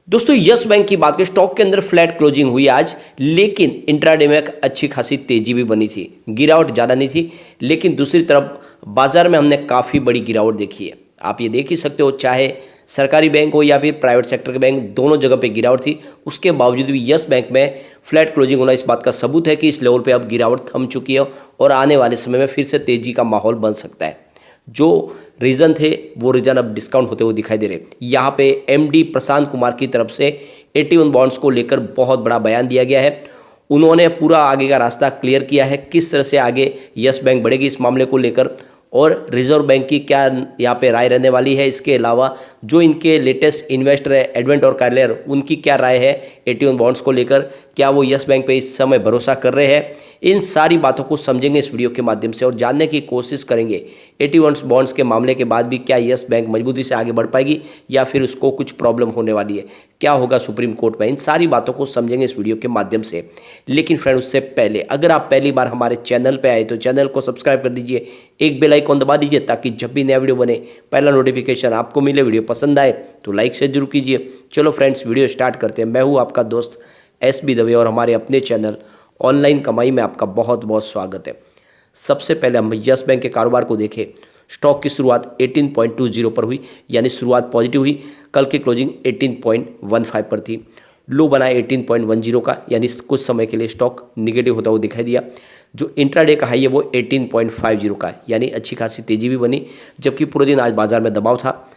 दोस्तों yes bank की बात करें, स्टॉक के अंदर फ्लैट क्लोजिंग हुई आज, लेकिन इंट्राडे में एक अच्छी खासी तेजी भी बनी थी। गिरावट ज़्यादा नहीं थी, लेकिन दूसरी तरफ बाजार में हमने काफ़ी बड़ी गिरावट देखी है। आप ये देख ही सकते हो, चाहे सरकारी बैंक हो या फिर प्राइवेट सेक्टर के बैंक, दोनों जगह पे गिरावट थी। उसके बावजूद भी यस बैंक में फ्लैट क्लोजिंग होना इस बात का सबूत है कि इस लेवल पे अब गिरावट थम चुकी है और आने वाले समय में फिर से तेजी का माहौल बन सकता है। जो रीज़न थे वो रीज़न अब डिस्काउंट होते हुए दिखाई दे रहे। यहाँ पे एमडी प्रशांत कुमार की तरफ से 81 बॉन्ड्स को लेकर बहुत बड़ा बयान दिया गया है। उन्होंने पूरा आगे का रास्ता क्लियर किया है, किस तरह से आगे यस बैंक बढ़ेगी इस मामले को लेकर, और रिजर्व बैंक की क्या यहाँ पे राय रहने वाली है। इसके अलावा जो इनके लेटेस्ट इन्वेस्टर है एडवेंट और कार्लेयर, उनकी क्या राय है 81 बॉन्ड्स को लेकर, क्या वो यस बैंक पे इस समय भरोसा कर रहे हैं, इन सारी बातों को समझेंगे इस वीडियो के माध्यम से और जानने की कोशिश करेंगे 81 बॉन्ड्स के मामले के बाद भी क्या यस बैंक मजबूती से आगे बढ़ पाएगी या फिर उसको कुछ प्रॉब्लम होने वाली है, क्या होगा सुप्रीम कोर्ट में। इन सारी बातों को समझेंगे इस वीडियो के माध्यम से। लेकिन फ्रेंड, उससे पहले अगर आप पहली बार हमारे चैनल पर आए तो चैनल को सब्सक्राइब कर दीजिए, एक बेल आइकॉन दबा दीजिए ताकि जब भी नया वीडियो बने पहला नोटिफिकेशन आपको मिले। वीडियो पसंद आए तो लाइक से जरूर कीजिए। चलो फ्रेंड्स, वीडियो स्टार्ट करते हैं। मैं हूँ आपका दोस्त SB दवे और हमारे अपने चैनल ऑनलाइन कमाई में आपका बहुत बहुत स्वागत है। सबसे पहले हम यस बैंक के कारोबार को देखें। स्टॉक की शुरुआत 18.20 पर हुई, यानी शुरुआत पॉजिटिव हुई। कल की क्लोजिंग 18.15 पर थी। लो बना 18.10 का, यानी कुछ समय के लिए स्टॉक निगेटिव होता हुआ दिखाई दिया। जो इंट्राडे का हाई है वो 18.50 का है, यानी अच्छी खासी तेजी भी बनी, जबकि पूरे दिन आज बाजार में दबाव था।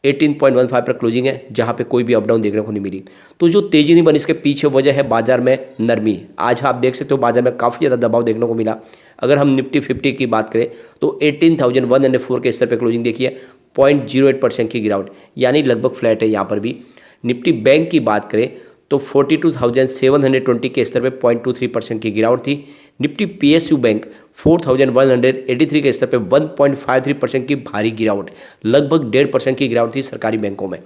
18.15 पर क्लोजिंग है, जहां पे कोई भी अप डाउन देखने को नहीं मिली। तो जो तेजी नहीं बनी, इसके पीछे वजह है बाजार में नरमी। आज आप देख सकते हो बाजार में काफ़ी ज़्यादा दबाव देखने को मिला। अगर हम निफ्टी 50 की बात करें तो 18,104 के स्तर पर क्लोजिंग देखिए, 0.08% की गिरावट, यानी लगभग फ्लैट है यहाँ पर भी। निफ्टी बैंक की बात करें तो 42,720 के स्तर पे 0.23% की गिरावट थी। निफ्टी PSU बैंक 4,183 के स्तर पे 1.53% की भारी गिरावट, लगभग 1.5% की गिरावट थी सरकारी बैंकों में।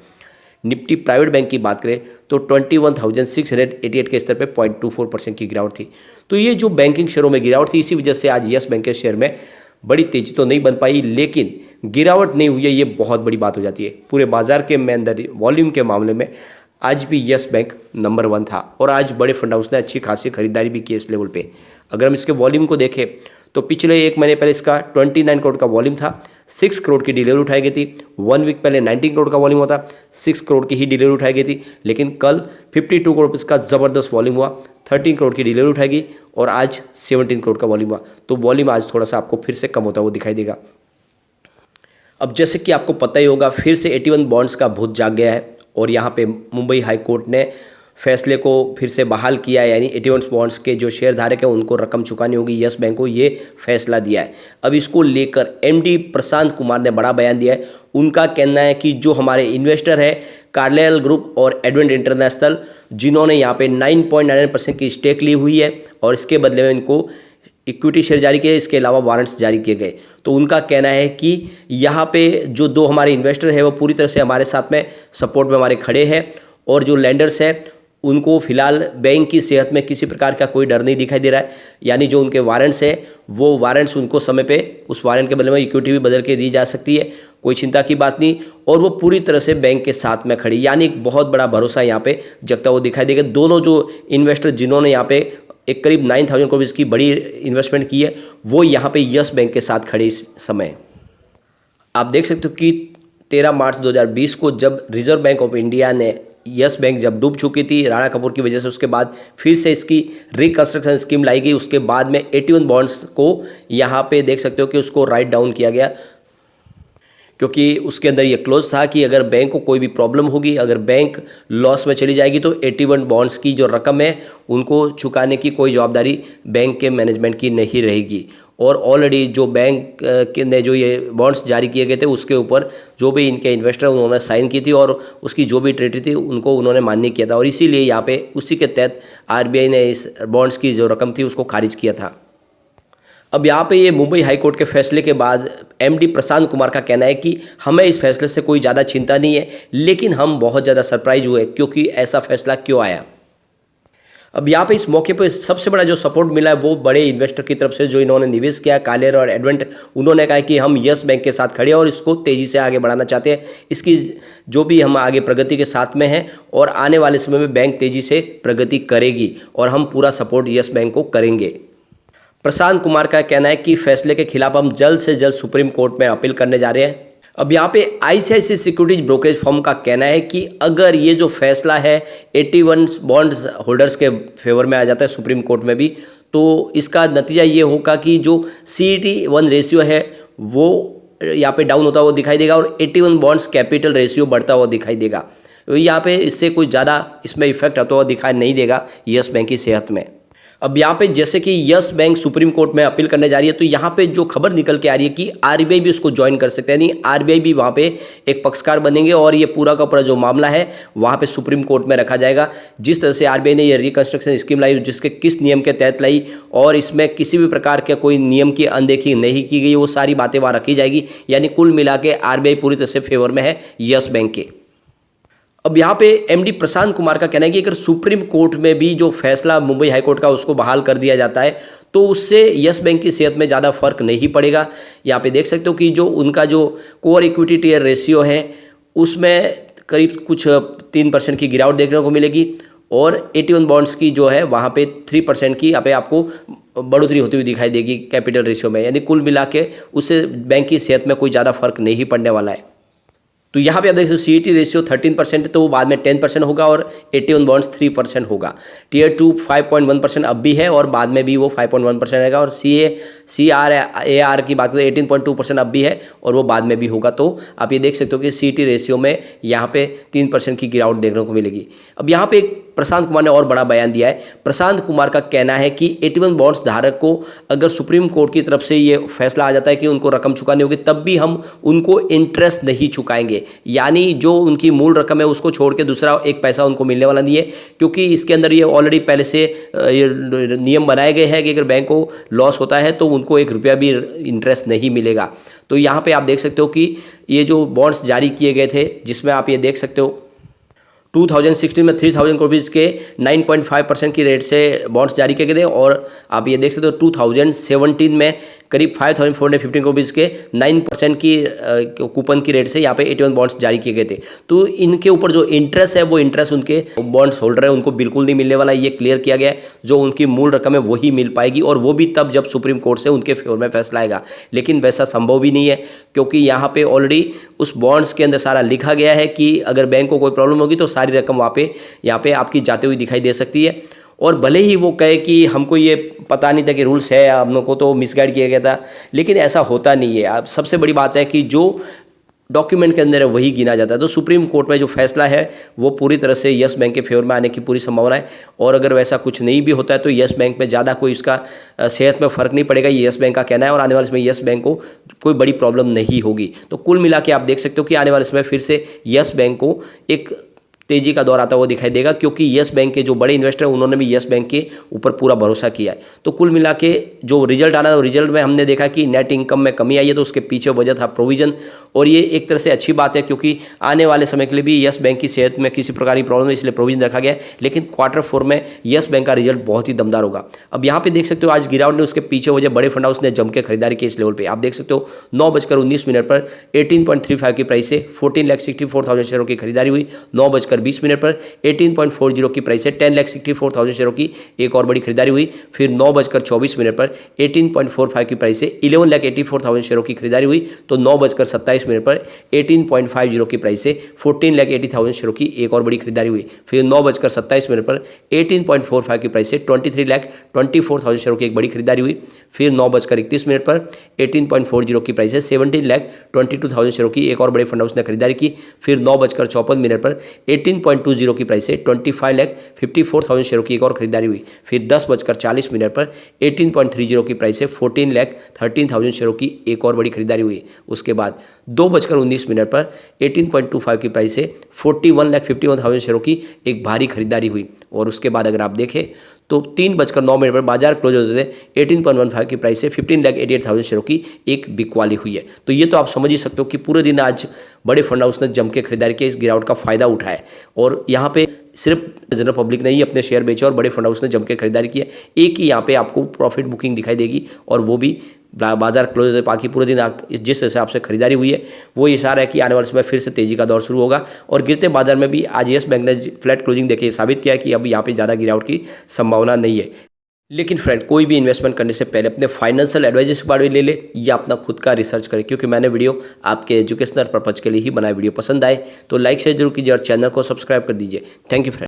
निफ्टी प्राइवेट बैंक की बात करें तो 21,688 के स्तर पे 0.24% की गिरावट थी। तो ये जो बैंकिंग शेयरों में गिरावट थी, इसी वजह से आज यस बैंक के शेयर में बड़ी तेजी तो नहीं बन पाई, लेकिन गिरावट नहीं हुई है, ये बहुत बड़ी बात हो जाती है। पूरे बाजार के में अंदर वॉल्यूम के मामले में आज भी यस बैंक नंबर 1 था और आज बड़े फंड हाउस ने अच्छी खासी खरीदारी भी की इस लेवल पे। अगर हम इसके वॉल्यूम को देखें तो पिछले एक महीने पहले इसका 29 करोड़ का वॉल्यूम था, 6 करोड़ की डिलीवरी उठाई गई थी। 1 वीक पहले 19 करोड़ का वॉल्यूम हुआ था, 6 करोड़ की ही डिलीवरी उठाई गई थी। लेकिन कल 52 करोड़ इसका ज़बरदस्त वॉल्यूम हुआ, 13 करोड़ की डिलीवरी उठाई गई और आज 17 करोड़ का वॉल्यूम हुआ। तो वॉल्यूम आज थोड़ा सा आपको फिर से कम होता हुआ दिखाई देगा। अब जैसे कि आपको पता ही होगा, फिर से 81 बॉन्ड्स का भूत जाग गया है और यहाँ पे मुंबई हाई कोर्ट ने फैसले को फिर से बहाल किया है, यानी 81 बॉन्ड्स के जो शेयर धारक हैं उनको रकम चुकानी होगी। यस बैंक को ये फैसला दिया है। अब इसको लेकर एमडी प्रशांत कुमार ने बड़ा बयान दिया है। उनका कहना है कि जो हमारे इन्वेस्टर है कार्लेयल ग्रुप और एडवेंट इंटरनेशनल, जिन्होंने यहाँ पे 9.99% की स्टेक ली हुई है और इसके बदले में इनको इक्विटी शेयर जारी किए, इसके अलावा वारंट्स जारी किए गए। तो उनका कहना है कि यहाँ पे जो दो हमारे इन्वेस्टर है वो पूरी तरह से हमारे साथ में सपोर्ट में हमारे खड़े हैं और जो लैंडर्स है उनको फिलहाल बैंक की सेहत में किसी प्रकार का कोई डर नहीं दिखाई दे रहा है। यानी जो उनके वारंट्स है वो वारंट्स उनको समय पे उस वारंट के बदले में इक्विटी भी बदल के दी जा सकती है, कोई चिंता की बात नहीं। और वो पूरी तरह से बैंक के साथ में खड़ी, यानी एक बहुत बड़ा भरोसा यहाँ पे जगता हुआ दिखाई देगा। दोनों जो इन्वेस्टर जिन्होंने यहाँ पे एक करीब 9,000 करोड़ की बड़ी इन्वेस्टमेंट की है, वो यहाँ पे यस बैंक के साथ खड़े इस समय। आप देख सकते हो कि 13 मार्च 2020 को जब रिजर्व बैंक ऑफ इंडिया ने यस बैंक जब डूब चुकी थी राणा कपूर की वजह से, उसके बाद फिर से इसकी रिकंस्ट्रक्शन स्कीम लाई गई। उसके बाद में 81 बॉन्ड्स को यहाँ पे देख सकते हो कि उसको राइट डाउन किया गया, क्योंकि उसके अंदर ये क्लोज था कि अगर बैंक को कोई भी प्रॉब्लम होगी, अगर बैंक लॉस में चली जाएगी तो 81 बॉन्ड्स की जो रकम है उनको चुकाने की कोई जवाबदारी बैंक के मैनेजमेंट की नहीं रहेगी। और ऑलरेडी जो बैंक ने जो ये बॉन्ड्स जारी किए गए थे उसके ऊपर जो भी इनके इन्वेस्टर उन्होंने साइन की थी और उसकी जो भी ट्रेटी थी उनको उन्होंने मान्य किया था, और इसीलिए यहाँ पे उसी के तहत RBI ने इस बॉन्ड्स की जो रकम थी उसको खारिज किया था। अब यहाँ पे ये मुंबई हाई कोर्ट के फैसले के बाद एमडी प्रशांत कुमार का कहना है कि हमें इस फैसले से कोई ज़्यादा चिंता नहीं है, लेकिन हम बहुत ज़्यादा सरप्राइज हुए क्योंकि ऐसा फैसला क्यों आया। अब यहाँ पे इस मौके पे सबसे बड़ा जो सपोर्ट मिला है वो बड़े इन्वेस्टर की तरफ से, जो इन्होंने निवेश किया है कालेर और एडवेंट। उन्होंने कहा कि हम यस बैंक के साथ खड़े हैं और इसको तेज़ी से आगे बढ़ाना चाहते हैं, इसकी जो भी हम आगे प्रगति के साथ में हैं और आने वाले समय में बैंक तेज़ी से प्रगति करेगी और हम पूरा सपोर्ट यस बैंक को करेंगे। प्रशांत कुमार का कहना है कि फैसले के खिलाफ हम जल्द से जल्द सुप्रीम कोर्ट में अपील करने जा रहे हैं। अब यहाँ पे आईसीआईसीआई सिक्योरिटीज ब्रोकरेज फर्म का कहना है कि अगर ये जो फैसला है 81 बॉन्ड्स होल्डर्स के फेवर में आ जाता है सुप्रीम कोर्ट में भी, तो इसका नतीजा ये होगा कि जो CET1 रेशियो है वो यहाँ पे डाउन होता हुआ दिखाई देगा और 81 बॉन्ड्स कैपिटल रेशियो बढ़ता हुआ दिखाई देगा। यहाँ पे इससे कुछ ज़्यादा इसमें इफेक्ट आता हुआ दिखाई नहीं देगा यस बैंक की सेहत में। अब यहाँ पे जैसे कि यस बैंक सुप्रीम कोर्ट में अपील करने जा रही है, तो यहाँ पे जो खबर निकल के आ रही है कि आरबीआई भी उसको ज्वाइन कर सकते हैं, यानी आरबीआई भी वहाँ पे एक पक्षकार बनेंगे और ये पूरा का पूरा जो मामला है वहाँ पे सुप्रीम कोर्ट में रखा जाएगा। जिस तरह से आरबीआई ने ये रिकंस्ट्रक्शन स्कीम लाई, जिसके किस नियम के तहत लाई और इसमें किसी भी प्रकार के कोई नियम की अनदेखी नहीं की गई, वो सारी बातें वहाँ रखी जाएगी। यानी कुल मिला के आरबीआई पूरी तरह से फेवर में है यस बैंक के। अब यहाँ पे एमडी प्रशांत कुमार का कहना है कि अगर सुप्रीम कोर्ट में भी जो फैसला मुंबई हाई कोर्ट का उसको बहाल कर दिया जाता है तो उससे यस बैंक की सेहत में ज़्यादा फर्क नहीं पड़ेगा। यहाँ पे देख सकते हो कि जो उनका जो कोर इक्विटी टियर रेशियो है उसमें करीब कुछ 3% की गिरावट देखने को मिलेगी और 81 बॉन्ड्स की जो है वहाँ पे 3% की यहाँ पे आपको बढ़ोतरी होती हुई दिखाई देगी कैपिटल रेशियो में। यानी कुल मिला के उससे बैंक की सेहत में कोई ज़्यादा फर्क नहीं पड़ने वाला है। तो यहाँ पे आप देख सकते हो CET रेशियो 13% है, तो वो बाद में 10% होगा और 81 बॉन्ड्स 3% होगा। टियर 2 5.1% अब भी है और बाद में भी वो 5.1% रहेगा और CRAR की बात करें 18.2% अब भी है और वो बाद में भी होगा। तो आप ये देख सकते हो कि CET रेशियो में यहाँ पे 3% की गिरावट देखने को मिलेगी। अब यहाँ पे प्रशांत कुमार ने और बड़ा बयान दिया है। प्रशांत कुमार का कहना है कि 81 बॉन्ड्स धारक को अगर सुप्रीम कोर्ट की तरफ से ये फैसला आ जाता है कि उनको रकम चुकानी होगी, तब भी हम उनको इंटरेस्ट नहीं चुकाएंगे। यानी जो उनकी मूल रकम है उसको छोड़ के दूसरा एक पैसा उनको मिलने वाला नहीं है, क्योंकि इसके अंदर ये ऑलरेडी पहले से ये नियम बनाए गए हैं कि अगर बैंक को लॉस होता है तो उनको 1 रुपया भी इंटरेस्ट नहीं मिलेगा। तो यहाँ पे आप देख सकते हो कि ये जो बॉन्ड्स जारी किए गए थे, जिसमें आप ये देख सकते हो 2016 में 3000 करोड़ के 9.5% की रेट से बॉन्ड्स जारी किए गए थे और आप ये देख सकते हो 2017 में करीब 5415 करोड़ के 9% की कूपन की रेट से यहाँ पे 81 बॉन्ड्स जारी किए गए थे। तो इनके ऊपर जो इंटरेस्ट है वो इंटरेस्ट उनके बॉन्ड्स होल्डर है उनको बिल्कुल नहीं मिलने वाला, ये क्लियर किया गया है। जो उनकी मूल रकम है वही मिल पाएगी और वो भी तब जब सुप्रीम कोर्ट से उनके फेवर में फैसला आएगा। लेकिन वैसा संभव भी नहीं है, क्योंकि यहाँ पे ऑलरेडी उस बॉन्ड्स के अंदर सारा लिखा गया है कि अगर बैंक को कोई प्रॉब्लम होगी तो सारी रकम यहाँ पे आपकी जाते हुई दिखाई दे सकती है। और भले ही वो कहे कि हमको ये पता नहीं था कि रूल्स है, हम लोग को तो मिसगाइड किया गया था, लेकिन ऐसा होता नहीं है। अब सबसे बड़ी बात है कि जो डॉक्यूमेंट के अंदर है वही गिना जाता है। तो सुप्रीम कोर्ट में जो फैसला है वो पूरी तरह से यस बैंक के फेवर में आने की पूरी संभावना है और अगर वैसा कुछ नहीं भी होता है तो यस बैंक में ज़्यादा कोई इसका सेहत में फ़र्क नहीं पड़ेगा, ये यस बैंक का कहना है। और आने वाले समय यस बैंक को कोई बड़ी प्रॉब्लम नहीं होगी। तो कुल मिला के आप देख सकते हो कि आने वाले समय फिर से यस बैंक को एक तेजी का दौर आता हुआ दिखाई देगा, क्योंकि यस बैंक के जो बड़े इन्वेस्टर हैं उन्होंने भी यस बैंक के ऊपर पूरा भरोसा किया है। तो कुल मिला के जो रिजल्ट आना है, रिजल्ट में हमने देखा कि नेट इनकम में कमी आई है, तो उसके पीछे वजह था प्रोविजन। और ये एक तरह से अच्छी बात है, क्योंकि आने वाले समय के लिए भी यस बैंक की सेहत में किसी प्रकार की प्रॉब्लम है, इसलिए प्रोविजन रखा गया है। लेकिन Q4 में यस बैंक का रिजल्ट बहुत ही दमदार होगा। अब यहाँ पे देख सकते हो आज गिरावट ने, उसके पीछे वजह बड़े फंड हाउस ने जम के खरीदारी की इस लेवल पर। आप देख सकते हो 9:19 पर 18.35 की प्राइस से 14,64,000 शेयरों की खरीदारी हुई। 9:20 पर 18.40 की प्राइस से 10,64,000 शेयरों की एक और बड़ी खरीदारी हुई। फिर 9:24 पर 18.45 की प्राइस से 11,84,000 शेयरों की खरीदारी हुई। तो 9:27 पर 18.50 की प्राइस से 14,80,000 शेयरों की एक और बड़ी खरीदारी हुई। फिर 9:27 पर 18.45 की प्राइस से 23,24,000 शेयरों की एक बड़ी खरीदारी हुई। फिर 9:31 पर 18.40 की प्राइस से 17,22,000 शेयरों की एक और बड़े फंड हाउस ने खरीदारी की। फिर 9:54 पर 18.20 की प्राइस से 25,54,000 शेयरों की एक और खरीदारी हुई। फिर 10:40 पर 18.30 की प्राइस से 14,13,000 शेयरों की एक और बड़ी खरीदारी हुई। उसके बाद 2:19 पर 18.25 की प्राइस से 41,51,000 शेयरों की एक भारी खरीदारी हुई। और उसके बाद अगर आप देखें तो 3:09 पर बाजार क्लोज होते थे 18.15 की प्राइस से 15,88,000 शेयरों की एक बिकवाली हुई है। तो ये तो आप समझ ही सकते हो कि पूरे दिन आज बड़े फंड हाउस ने जम के खरीदारी के इस गिरावट का फायदा उठाया और यहाँ पे सिर्फ जनरल पब्लिक ने ही अपने शेयर बेचे और बड़े फंड हाउस ने जम के खरीदारी की है। एक ही यहाँ पे आपको प्रॉफिट बुकिंग दिखाई देगी और वो भी बाजार क्लोज होते बाकी पूरे दिन जिस हिसाब से खरीदारी हुई है वो इशारा है कि आने वाले समय फिर से तेजी का दौर शुरू होगा। और गिरते बाजार में भी आज येस बैंक ने फ्लैट क्लोजिंग देखिए साबित किया कि अब यहाँ पे ज़्यादा गिरावट की संभावना नहीं है। लेकिन फ्रेंड, कोई भी इन्वेस्टमेंट करने से पहले अपने फाइनेंशियल एडवाइजर्स के बारे में ले ले या अपना खुद का रिसर्च करें, क्योंकि मैंने वीडियो आपके एजुकेशनल पर्पज के लिए ही बनाया। वीडियो पसंद आए तो लाइक शेयर जरूर कीजिए और चैनल को सब्सक्राइब कर दीजिए। Thank you friend.